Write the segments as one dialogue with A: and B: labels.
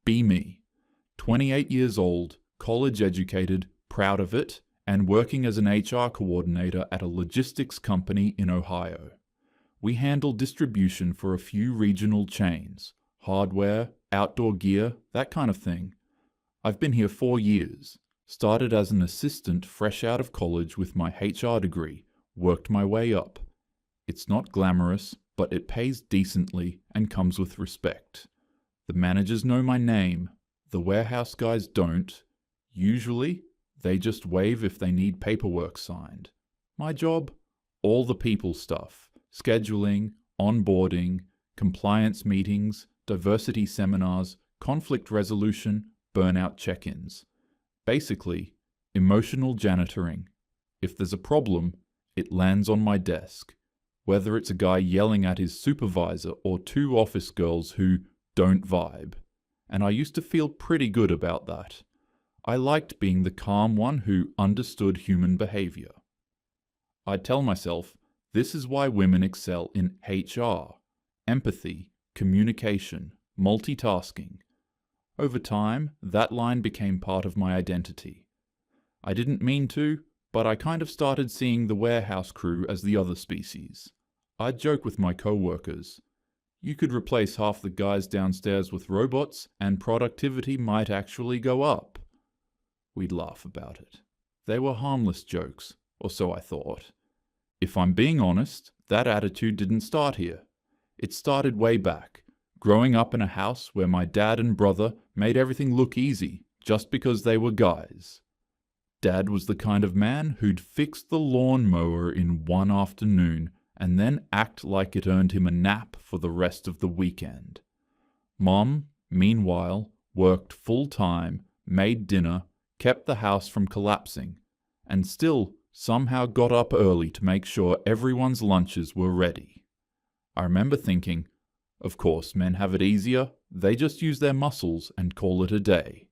A: Be me. 28 years old, college educated, proud of it, and working as an HR coordinator at a logistics company in Ohio. We handle distribution for a few regional chains, hardware, outdoor gear, that kind of thing. I've been here 4 years. Started as an assistant fresh out of college with my HR degree, worked my way up. It's not glamorous, but it pays decently and comes with respect. The managers know my name, the warehouse guys don't. Usually, they just wave if they need paperwork signed. My job? All the people stuff. Scheduling, onboarding, compliance meetings, diversity seminars, conflict resolution, burnout check-ins. Basically, emotional janitoring. If there's a problem, it lands on my desk. Whether it's a guy yelling at his supervisor or 2 office girls who don't vibe. And I used to feel pretty good about that. I liked being the calm one who understood human behavior. I'd tell myself, this is why women excel in HR, empathy, communication, multitasking. Over time, that line became part of my identity. I didn't mean to, but I kind of started seeing the warehouse crew as the other species. I'd joke with my co-workers. You could replace half the guys downstairs with robots, and productivity might actually go up. We'd laugh about it. They were harmless jokes, or so I thought. If I'm being honest, that attitude didn't start here. It started way back, growing up in a house where my dad and brother made everything look easy, just because they were guys. Dad was the kind of man who'd fix the lawn mower in one afternoon and then act like it earned him a nap for the rest of the weekend. Mom, meanwhile, worked full-time, made dinner, kept the house from collapsing, and still somehow got up early to make sure everyone's lunches were ready. I remember thinking, of course, men have it easier, they just use their muscles and call it a day.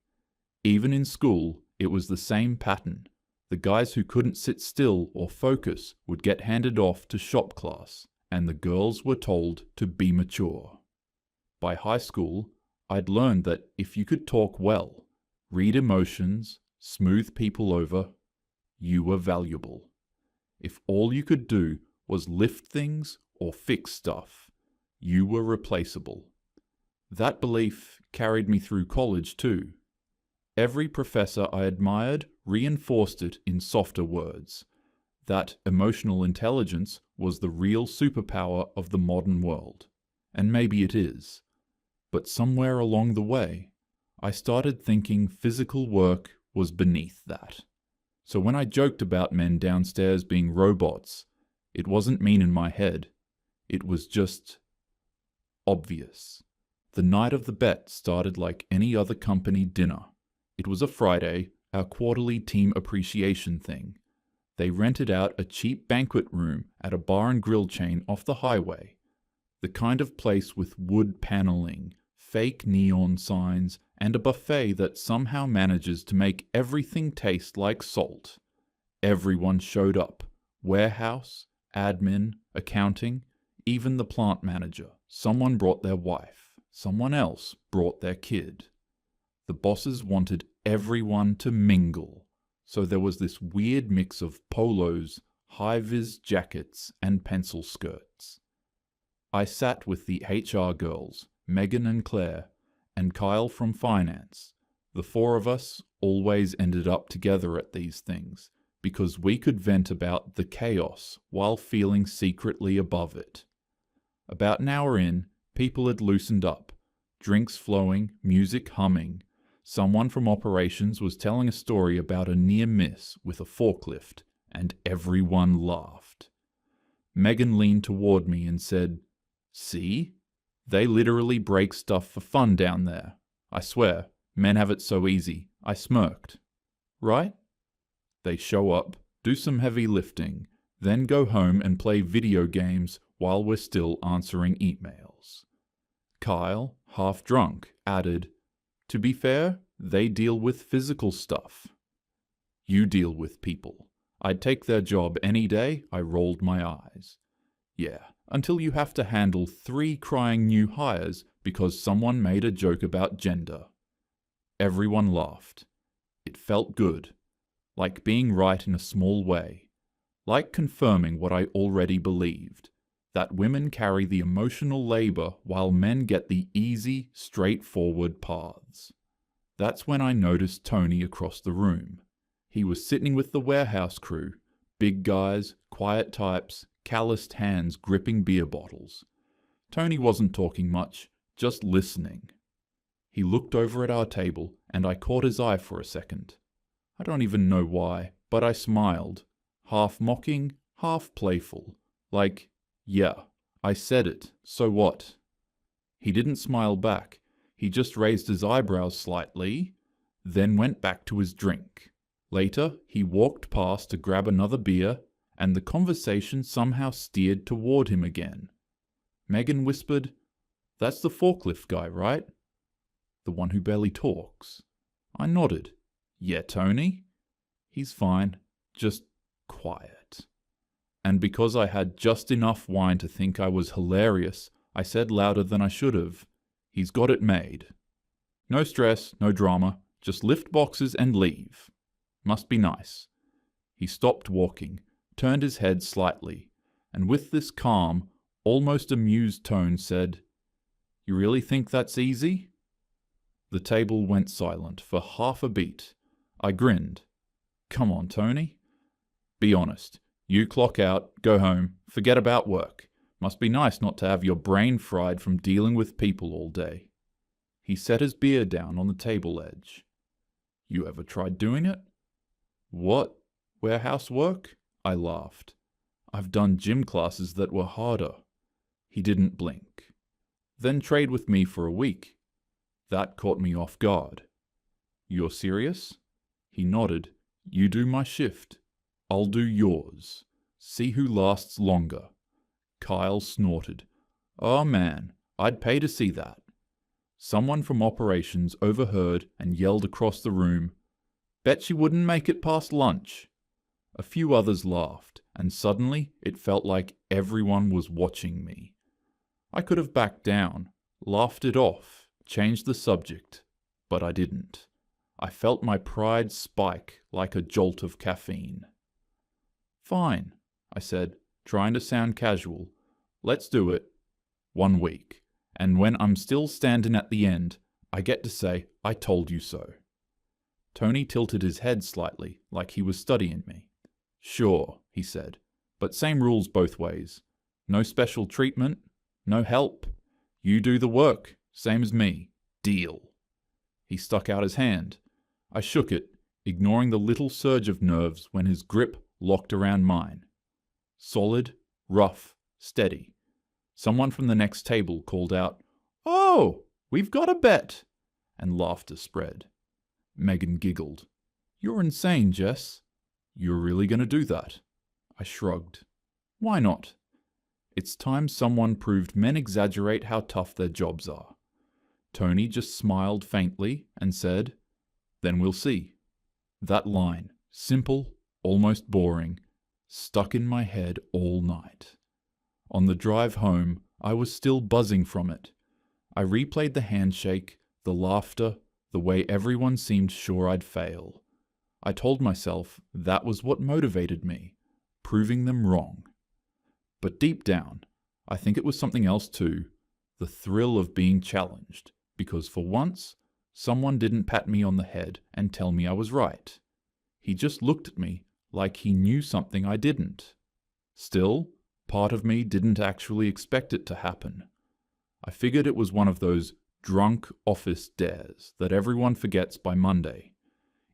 A: Even in school, it was the same pattern. The guys who couldn't sit still or focus would get handed off to shop class, and the girls were told to be mature. By high school, I'd learned that if you could talk well, read emotions, smooth people over, you were valuable. If all you could do was lift things or fix stuff, you were replaceable. That belief carried me through college too. Every professor I admired reinforced it in softer words, that emotional intelligence was the real superpower of the modern world. And maybe it is. But somewhere along the way, I started thinking physical work was beneath that. So when I joked about men downstairs being robots, it wasn't mean in my head. It was just obvious. The night of the bet started like any other company dinner. It was a Friday, our quarterly team appreciation thing. They rented out a cheap banquet room at a bar and grill chain off the highway. The kind of place with wood paneling, fake neon signs, and a buffet that somehow manages to make everything taste like salt. Everyone showed up. Warehouse, admin, accounting, even the plant manager. Someone brought their wife. Someone else brought their kid. The bosses wanted everyone to mingle, so there was this weird mix of polos, high-vis jackets, and pencil skirts. I sat with the HR girls, Megan and Claire, and Kyle from finance. The 4 of us always ended up together at these things, because we could vent about the chaos while feeling secretly above it. About an hour in, people had loosened up, drinks flowing, music humming. Someone from operations was telling a story about a near miss with a forklift, and everyone laughed. Megan leaned toward me and said, "See? They literally break stuff for fun down there. I swear, men have it so easy." I smirked. Right? They show up, do some heavy lifting, then go home and play video games while we're still answering emails. Kyle, half drunk, added, "To be fair, they deal with physical stuff." You deal with people. I'd take their job any day. I rolled my eyes. Yeah, until you have to handle 3 crying new hires because someone made a joke about gender. Everyone laughed. It felt good, like being right in a small way, like confirming what I already believed, that women carry the emotional labor while men get the easy, straightforward paths. That's when I noticed Tony across the room. He was sitting with the warehouse crew, big guys, quiet types, calloused hands gripping beer bottles. Tony wasn't talking much, just listening. He looked over at our table, and I caught his eye for a second. I don't even know why, but I smiled, half mocking, half playful, like, yeah, I said it, so what? He didn't smile back. He just raised his eyebrows slightly, then went back to his drink. Later, he walked past to grab another beer, and the conversation somehow steered toward him again. Megan whispered, "That's the forklift guy, right? The one who barely talks." I nodded. "Yeah, Tony? He's fine, just quiet." And because I had just enough wine to think I was hilarious, I said louder than I should have, "He's got it made. No stress, no drama, just lift boxes and leave. Must be nice." He stopped walking, turned his head slightly, and with this calm, almost amused tone said, "You really think that's easy?" The table went silent for half a beat. I grinned. "Come on, Tony. Be honest. You clock out, go home, forget about work. Must be nice not to have your brain fried from dealing with people all day." He set his beer down on the table edge. "You ever tried doing it?" "What? Warehouse work?" I laughed. "I've done gym classes that were harder." He didn't blink. "Then trade with me for a week." That caught me off guard. "You're serious?" He nodded. "You do my shift. I'll do yours. See who lasts longer." Kyle snorted. "Oh man, I'd pay to see that." Someone from operations overheard and yelled across the room, "Bet she wouldn't make it past lunch." A few others laughed, and suddenly it felt like everyone was watching me. I could have backed down, laughed it off, changed the subject, but I didn't. I felt my pride spike like a jolt of caffeine. "Fine," I said, trying to sound casual. "Let's do it. 1 week. And when I'm still standing at the end, I get to say, 'I told you so.'" Tony tilted his head slightly, like he was studying me. "Sure," he said, "but same rules both ways. No special treatment, no help. You do the work, same as me. Deal." He stuck out his hand. I shook it, ignoring the little surge of nerves when his grip locked around mine. Solid, rough, steady. Someone from the next table called out, "Oh, we've got a bet," and laughter spread. Megan giggled. "You're insane, Jess." "You're really going to do that?" I shrugged. "Why not?" It's time someone proved men exaggerate how tough their jobs are. Tony just smiled faintly and said, "Then we'll see." That line, simple, almost boring, stuck in my head all night. On the drive home, I was still buzzing from it. I replayed the handshake, the laughter, the way everyone seemed sure I'd fail. I told myself that was what motivated me, proving them wrong. But deep down, I think it was something else too, the thrill of being challenged, because for once, someone didn't pat me on the head and tell me I was right. He just looked at me like he knew something I didn't. Still, part of me didn't actually expect it to happen. I figured it was one of those drunk office dares that everyone forgets by Monday.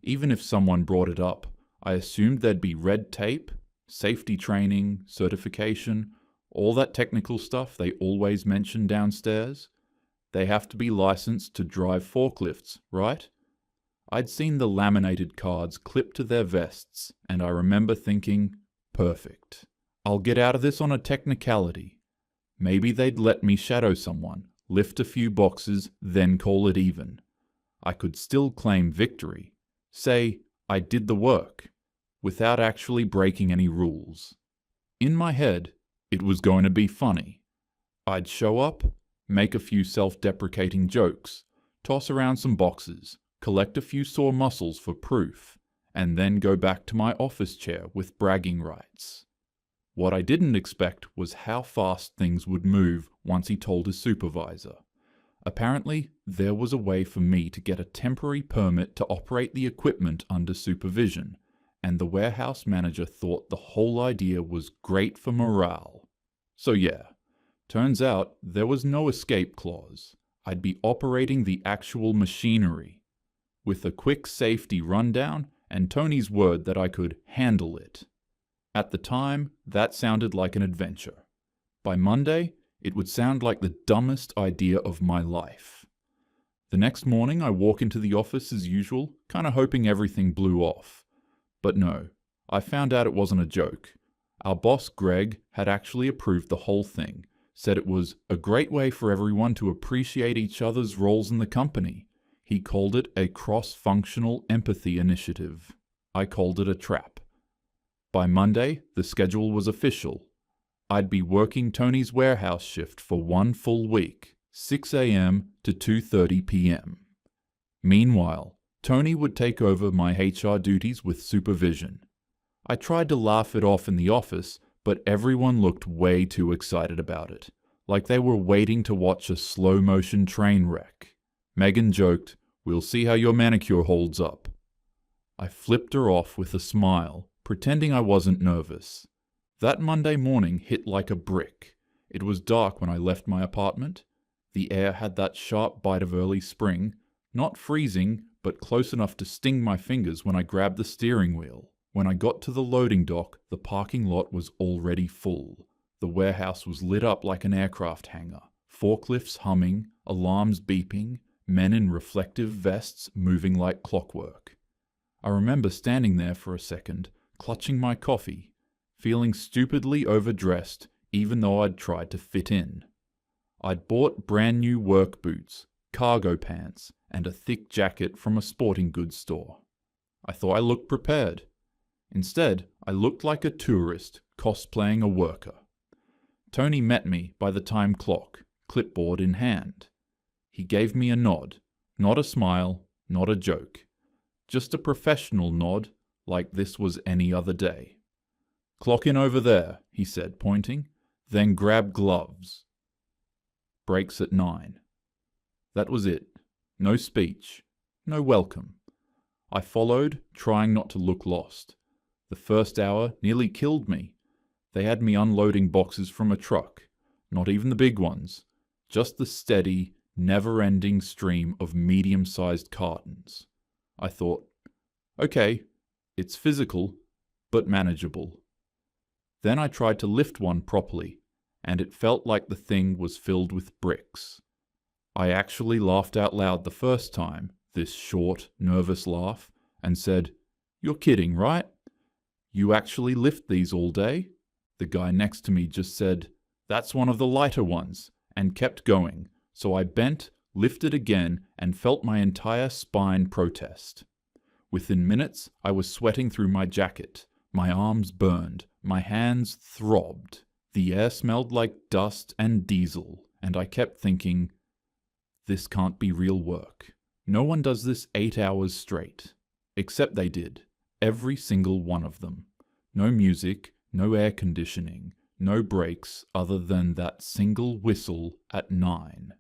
A: Even if someone brought it up, I assumed there'd be red tape, safety training, certification, all that technical stuff they always mention downstairs. They have to be licensed to drive forklifts, right? I'd seen the laminated cards clipped to their vests, and I remember thinking, perfect. I'll get out of this on a technicality. Maybe they'd let me shadow someone, lift a few boxes, then call it even. I could still claim victory. Say, I did the work, without actually breaking any rules. In my head, it was going to be funny. I'd show up, make a few self-deprecating jokes, toss around some boxes, collect a few sore muscles for proof, and then go back to my office chair with bragging rights. What I didn't expect was how fast things would move once he told his supervisor. Apparently, there was a way for me to get a temporary permit to operate the equipment under supervision, and the warehouse manager thought the whole idea was great for morale. So yeah, turns out there was no escape clause. I'd be operating the actual machinery, with a quick safety rundown and Tony's word that I could handle it. At the time, that sounded like an adventure. By Monday, it would sound like the dumbest idea of my life. The next morning, I walk into the office as usual, kind of hoping everything blew off. But no, I found out it wasn't a joke. Our boss, Greg, had actually approved the whole thing, said it was a great way for everyone to appreciate each other's roles in the company. He called it a cross-functional empathy initiative. I called it a trap. By Monday, the schedule was official. I'd be working Tony's warehouse shift for 1 full week, 6 a.m. to 2:30 p.m. Meanwhile, Tony would take over my HR duties with supervision. I tried to laugh it off in the office, but everyone looked way too excited about it, like they were waiting to watch a slow-motion train wreck. Megan joked, "We'll see how your manicure holds up." I flipped her off with a smile, pretending I wasn't nervous. That Monday morning hit like a brick. It was dark when I left my apartment. The air had that sharp bite of early spring, not freezing, but close enough to sting my fingers when I grabbed the steering wheel. When I got to the loading dock, the parking lot was already full. The warehouse was lit up like an aircraft hangar, forklifts humming, alarms beeping, men in reflective vests moving like clockwork. I remember standing there for a second, clutching my coffee, feeling stupidly overdressed even though I'd tried to fit in. I'd bought brand new work boots, cargo pants, and a thick jacket from a sporting goods store. I thought I looked prepared. Instead, I looked like a tourist cosplaying a worker. Tony met me by the time clock, clipboard in hand. He gave me a nod, not a smile, not a joke. Just a professional nod, like this was any other day. "Clock in over there," he said, pointing. "Then grab gloves. Breaks at 9. That was it. No speech. No welcome. I followed, trying not to look lost. The first hour nearly killed me. They had me unloading boxes from a truck. Not even the big ones. Just the steady, never-ending stream of medium-sized cartons. I thought, okay, it's physical, but manageable. Then I tried to lift one properly, and it felt like the thing was filled with bricks. I actually laughed out loud the first time, this short, nervous laugh, and said, "You're kidding, right? You actually lift these all day?" The guy next to me just said, "That's one of the lighter ones," and kept going, so I bent, lifted again, and felt my entire spine protest. Within minutes, I was sweating through my jacket. My arms burned, my hands throbbed. The air smelled like dust and diesel, and I kept thinking, this can't be real work. No one does this 8 hours straight. Except they did. Every single one of them. No music, no air conditioning, no breaks other than that single whistle at 9.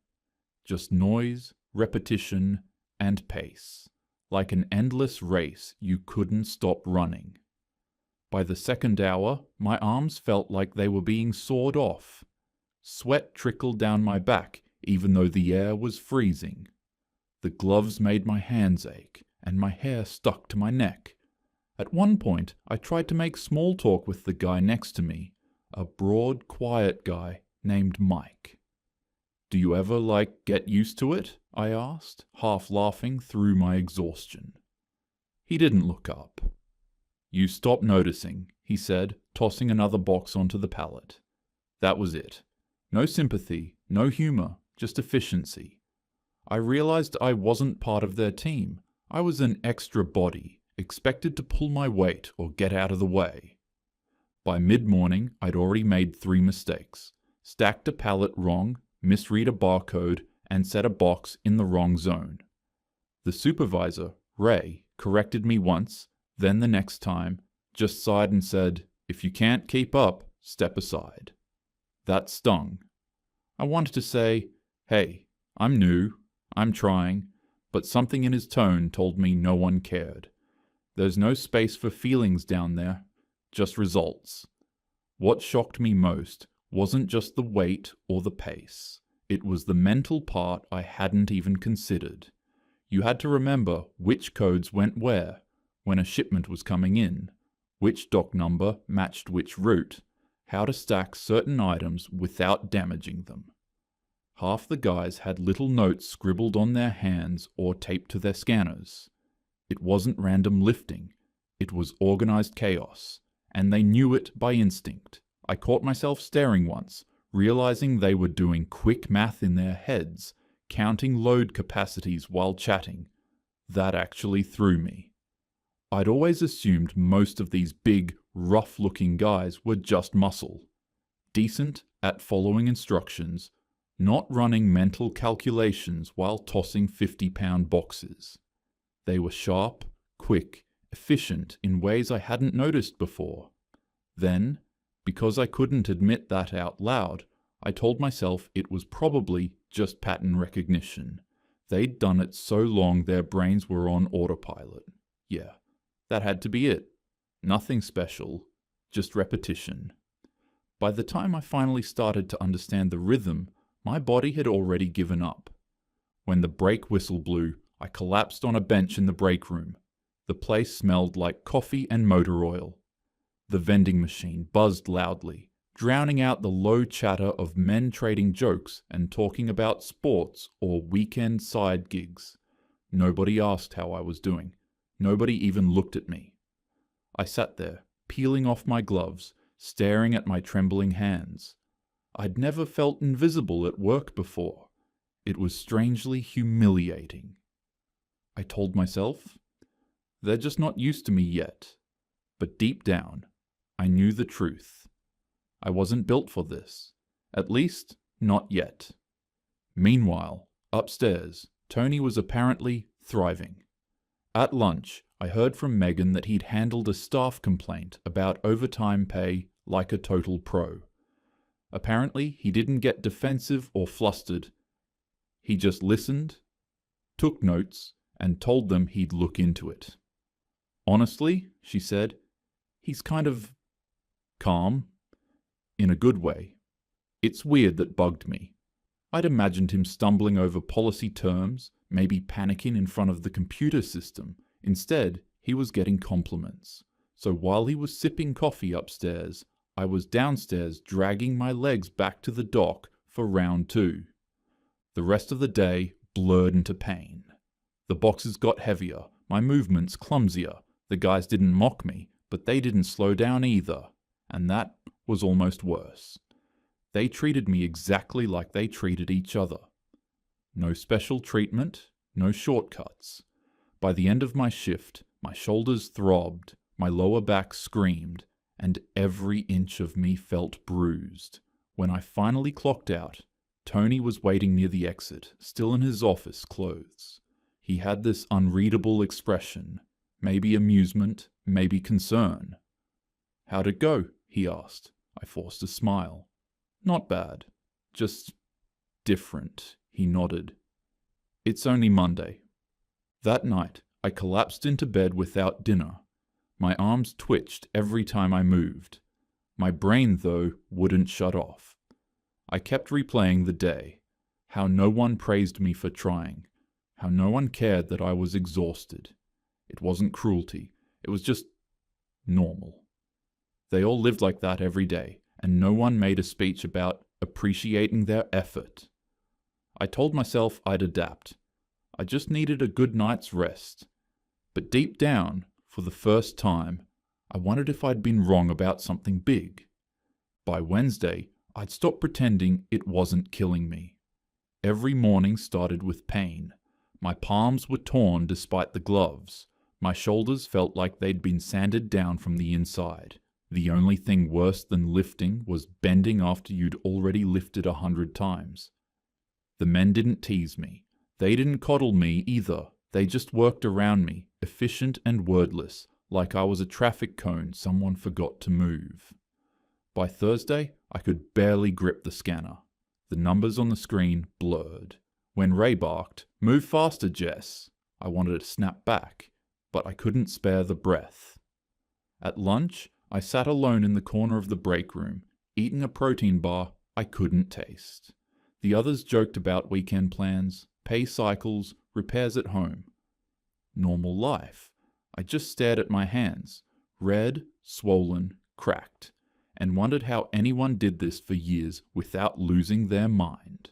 A: Just noise, repetition, and pace. Like an endless race you couldn't stop running. By the second hour, my arms felt like they were being sawed off. Sweat trickled down my back, even though the air was freezing. The gloves made my hands ache, and my hair stuck to my neck. At one point, I tried to make small talk with the guy next to me, a broad, quiet guy named Mike. "Do you ever, get used to it?" I asked, half laughing through my exhaustion. He didn't look up. "You stop noticing," he said, tossing another box onto the pallet. That was it. No sympathy, no humor, just efficiency. I realized I wasn't part of their team. I was an extra body, expected to pull my weight or get out of the way. By mid-morning, I'd already made 3 mistakes. Stacked a pallet wrong, misread a barcode, and set a box in the wrong zone. The supervisor, Ray, corrected me once, then the next time, just sighed and said, "If you can't keep up, step aside." That stung. I wanted to say, "Hey, I'm new, I'm trying," but something in his tone told me no one cared. There's no space for feelings down there, just results. What shocked me most wasn't just the weight or the pace. It was the mental part I hadn't even considered. You had to remember which codes went where, when a shipment was coming in, which dock number matched which route, how to stack certain items without damaging them. Half the guys had little notes scribbled on their hands or taped to their scanners. It wasn't random lifting, it was organized chaos, and they knew it by instinct. I caught myself staring once, realizing they were doing quick math in their heads, counting load capacities while chatting. That actually threw me. I'd always assumed most of these big, rough-looking guys were just muscle, decent at following instructions, not running mental calculations while tossing 50-pound boxes. They were sharp, quick, efficient in ways I hadn't noticed before. Then, because I couldn't admit that out loud, I told myself it was probably just pattern recognition. They'd done it so long their brains were on autopilot. Yeah, that had to be it. Nothing special, just repetition. By the time I finally started to understand the rhythm, my body had already given up. When the brake whistle blew, I collapsed on a bench in the break room. The place smelled like coffee and motor oil. The vending machine buzzed loudly, drowning out the low chatter of men trading jokes and talking about sports or weekend side gigs. Nobody asked how I was doing. Nobody even looked at me. I sat there, peeling off my gloves, staring at my trembling hands. I'd never felt invisible at work before. It was strangely humiliating. I told myself, they're just not used to me yet. But deep down, I knew the truth. I wasn't built for this. At least, not yet. Meanwhile, upstairs, Tony was apparently thriving. At lunch, I heard from Megan that he'd handled a staff complaint about overtime pay like a total pro. Apparently, he didn't get defensive or flustered. He just listened, took notes, and told them he'd look into it. Honestly, she said, he's kind of calm, in a good way. It's weird that bugged me. I'd imagined him stumbling over policy terms, maybe panicking in front of the computer system. Instead, he was getting compliments. So while he was sipping coffee upstairs, I was downstairs dragging my legs back to the dock for round 2. The rest of the day blurred into pain. The boxes got heavier, my movements clumsier. The guys didn't mock me, but they didn't slow down either. And that was almost worse. They treated me exactly like they treated each other. No special treatment, no shortcuts. By the end of my shift, my shoulders throbbed, my lower back screamed, and every inch of me felt bruised. When I finally clocked out, Tony was waiting near the exit, still in his office clothes. He had this unreadable expression, maybe amusement, maybe concern. "How'd it go?" he asked. I forced a smile. "Not bad. Just different," he nodded. "It's only Monday." That night, I collapsed into bed without dinner. My arms twitched every time I moved. My brain, though, wouldn't shut off. I kept replaying the day, how no one praised me for trying, how no one cared that I was exhausted. It wasn't cruelty, it was just normal. They all lived like that every day, and no one made a speech about appreciating their effort. I told myself I'd adapt. I just needed a good night's rest. But deep down, for the first time, I wondered if I'd been wrong about something big. By Wednesday, I'd stopped pretending it wasn't killing me. Every morning started with pain. My palms were torn despite the gloves. My shoulders felt like they'd been sanded down from the inside. The only thing worse than lifting was bending after you'd already lifted 100 times. The men didn't tease me. They didn't coddle me either. They just worked around me, efficient and wordless, like I was a traffic cone someone forgot to move. By Thursday, I could barely grip the scanner. The numbers on the screen blurred. When Ray barked, "Move faster, Jess!" I wanted to snap back, but I couldn't spare the breath. At lunch, I sat alone in the corner of the break room, eating a protein bar I couldn't taste. The others joked about weekend plans, pay cycles, repairs at home. Normal life. I just stared at my hands, red, swollen, cracked, and wondered how anyone did this for years without losing their mind.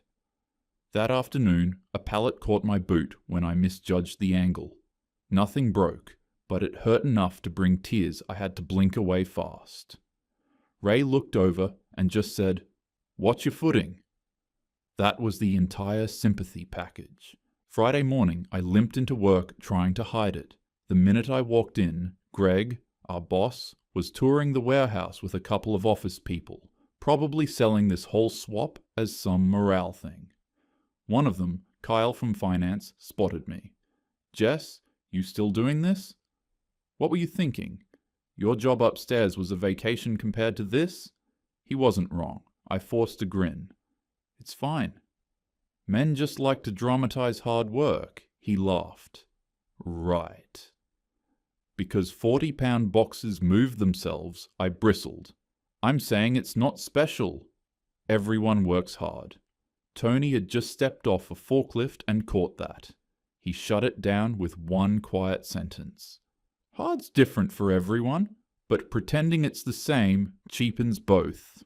A: That afternoon, a pallet caught my boot when I misjudged the angle. Nothing broke, but it hurt enough to bring tears I had to blink away fast. Ray looked over and just said, "Watch your footing." That was the entire sympathy package. Friday morning, I limped into work trying to hide it. The minute I walked in, Greg, our boss, was touring the warehouse with a couple of office people, probably selling this whole swap as some morale thing. One of them, Kyle from finance, spotted me. "Jess, you still doing this? What were you thinking? Your job upstairs was a vacation compared to this?" He wasn't wrong. I forced a grin. "It's fine. Men just like to dramatize hard work," he laughed. "Right." Because 40-pound boxes move themselves, I bristled. "I'm saying it's not special. Everyone works hard." Tony had just stepped off a forklift and caught that. He shut it down with one quiet sentence. "Hard's different for everyone, but pretending it's the same cheapens both."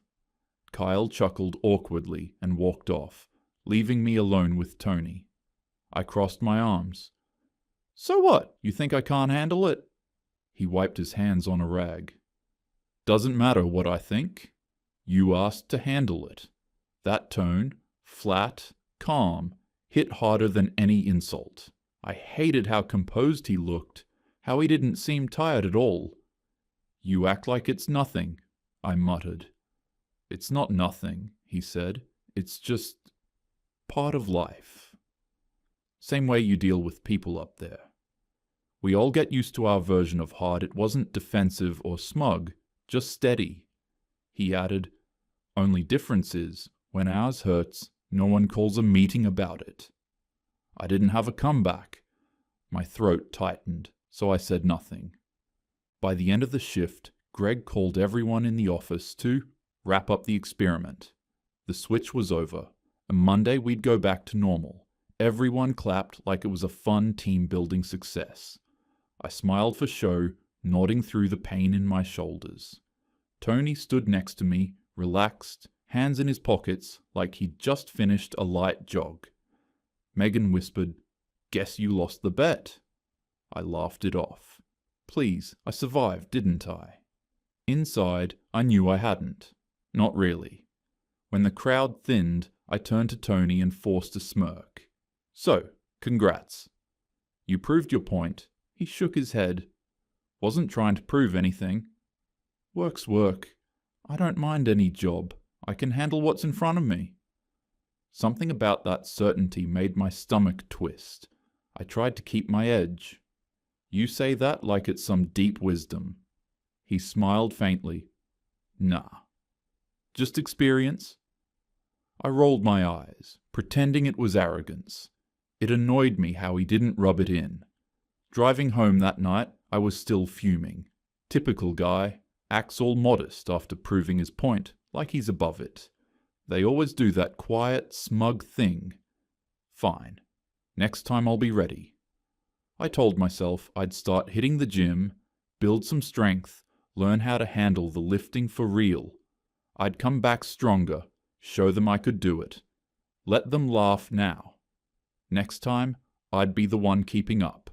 A: Kyle chuckled awkwardly and walked off, leaving me alone with Tony. I crossed my arms. "So what? You think I can't handle it?" He wiped his hands on a rag. "Doesn't matter what I think. You asked to handle it." That tone, flat, calm, hit harder than any insult. I hated how composed he looked, how he didn't seem tired at all. "You act like it's nothing," I muttered. "It's not nothing," he said. "It's just part of life. Same way you deal with people up there. We all get used to our version of hard. It wasn't defensive or smug, just steady." He added, "Only difference is, when ours hurts, no one calls a meeting about it." I didn't have a comeback. My throat tightened, so I said nothing. By the end of the shift, Greg called everyone in the office to wrap up the experiment. The switch was over, and Monday we'd go back to normal. Everyone clapped like it was a fun team-building success. I smiled for show, nodding through the pain in my shoulders. Tony stood next to me, relaxed, hands in his pockets, like he'd just finished a light jog. Megan whispered, "Guess you lost the bet." I laughed it off. Please, I survived, didn't I? Inside, I knew I hadn't. Not really. When the crowd thinned, I turned to Tony and forced a smirk. "So, congrats." "You proved your point." He shook his head. "Wasn't trying to prove anything." "Work's work. I don't mind any job. I can handle what's in front of me." Something about that certainty made my stomach twist. I tried to keep my edge. "You say that like it's some deep wisdom." He smiled faintly. "Nah. Just experience." I rolled my eyes, pretending it was arrogance. It annoyed me how he didn't rub it in. Driving home that night, I was still fuming. Typical guy, acts all modest after proving his point, like he's above it. They always do that quiet, smug thing. Fine. Next time I'll be ready. I told myself I'd start hitting the gym, build some strength, learn how to handle the lifting for real. I'd come back stronger, show them I could do it. Let them laugh now. Next time, I'd be the one keeping up.